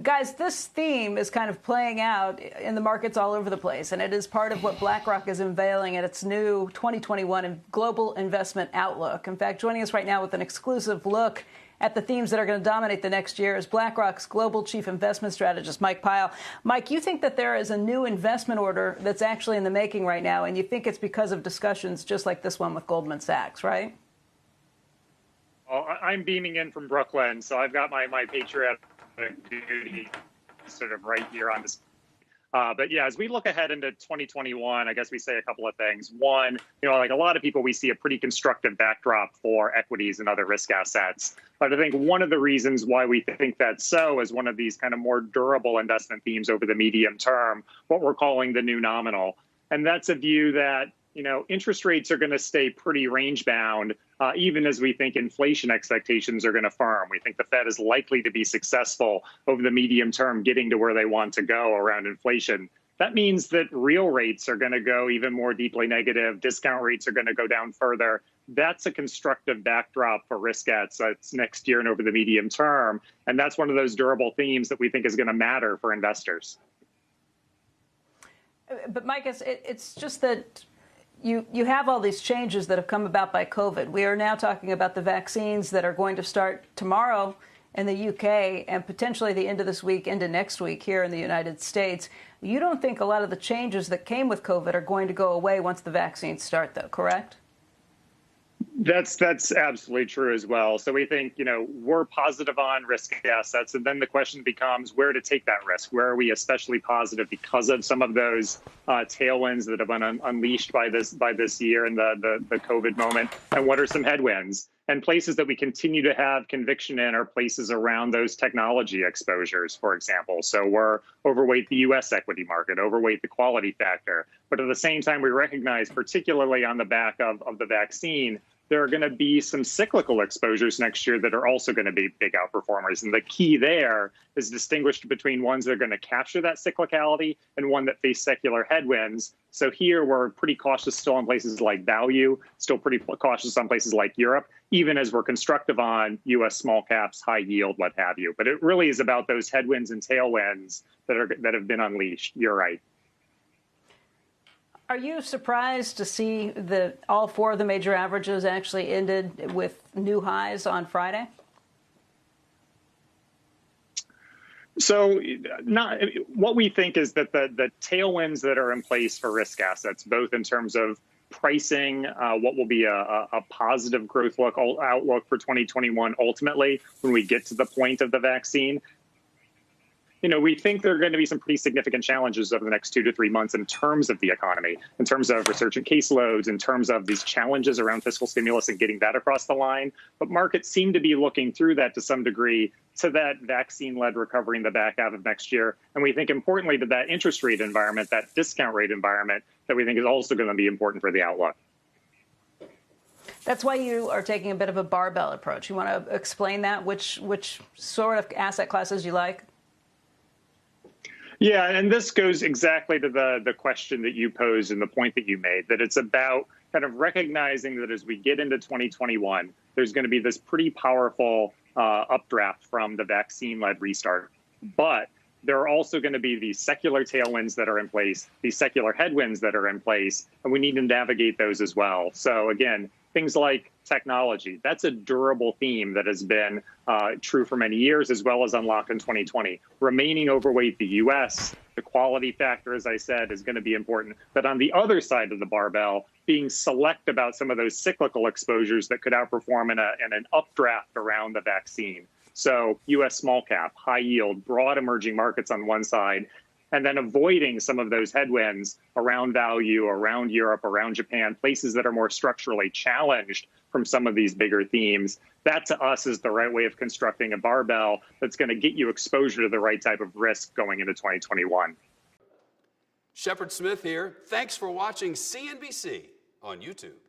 Guys, this theme is kind of playing out in the markets all over the place, and it is part of what BlackRock is unveiling at its new 2021 Global Investment Outlook. In fact, joining us right now with an exclusive look at the themes that are going to dominate the next year is BlackRock's Global Chief Investment Strategist, Mike Pyle. Mike, you think that there is a new investment order that's actually in the making right now, and you think it's because of discussions just like this one with Goldman Sachs, right? Well, I'm beaming in from Brooklyn, so I've got my patriotic duty sort of right here on this. But yeah, as we look ahead into 2021, I guess we say a couple of things. One, like a lot of people, we see a pretty constructive backdrop for equities and other risk assets. But I think one of the reasons why we think that's so is one of these kind of more durable investment themes over the medium term, what we're calling the new nominal. And that's a view that, interest rates are going to stay pretty range bound, even as we think inflation expectations are going to firm. We think the Fed is likely to be successful over the medium term, getting to where they want to go around inflation. That means that real rates are going to go even more deeply negative. Discount rates are going to go down further. That's a constructive backdrop for risk assets next year and over the medium term. And that's one of those durable themes that we think is going to matter for investors. But Mike, it's just that you have all these changes that have come about by COVID. We are now talking about the vaccines that are going to start tomorrow in the UK and potentially the end of this week into next week here in the United States. You don't think a lot of the changes that came with COVID are going to go away once the vaccines start, though, correct? That's absolutely true as well. So we think, we're positive on risk assets. And then the question becomes where to take that risk. Where are we especially positive because of some of those tailwinds that have been unleashed by this year and the COVID moment? And what are some headwinds? And places that we continue to have conviction in are places around those technology exposures, for example. So we're overweight the U.S. equity market, overweight the quality factor. But at the same time, we recognize, particularly on the back of the vaccine, there are going to be some cyclical exposures next year that are also going to be big outperformers. And the key there is distinguished between ones that are going to capture that cyclicality and one that face secular headwinds. So here we're pretty cautious still on places like value, still pretty cautious on places like Europe, even as we're constructive on U.S. small caps, high yield, what have you. But it really is about those headwinds and tailwinds that have been unleashed. You're right. Are you surprised to see that all four of the major averages actually ended with new highs on Friday? So what we think is that the tailwinds that are in place for risk assets, both in terms of pricing, what will be a positive growth outlook for 2021 ultimately when we get to the point of the vaccine, we think there are going to be some pretty significant challenges over the next 2 to 3 months in terms of the economy, in terms of resurgent caseloads, in terms of these challenges around fiscal stimulus and getting that across the line. But markets seem to be looking through that to some degree to that vaccine-led recovery in the back half of next year. And we think importantly to that interest rate environment, that discount rate environment that we think is also going to be important for the outlook. That's why you are taking a bit of a barbell approach. You want to explain that, which sort of asset classes you like? Yeah, and this goes exactly to the question that you posed and the point that you made, that it's about kind of recognizing that as we get into 2021, there's going to be this pretty powerful updraft from the vaccine-led restart. But there are also going to be these secular tailwinds that are in place, these secular headwinds that are in place, and we need to navigate those as well. So again, things like technology, that's a durable theme that has been true for many years, as well as unlocked in 2020. Remaining overweight the U.S., the quality factor, as I said, is going to be important. But on the other side of the barbell, being select about some of those cyclical exposures that could outperform in an updraft around the vaccine. So U.S. small cap, high yield, broad emerging markets on one side, and then avoiding some of those headwinds around value, around Europe, around Japan, places that are more structurally challenged from some of these bigger themes. That to us is the right way of constructing a barbell that's going to get you exposure to the right type of risk going into 2021. Shepard Smith here. Thanks for watching CNBC on YouTube.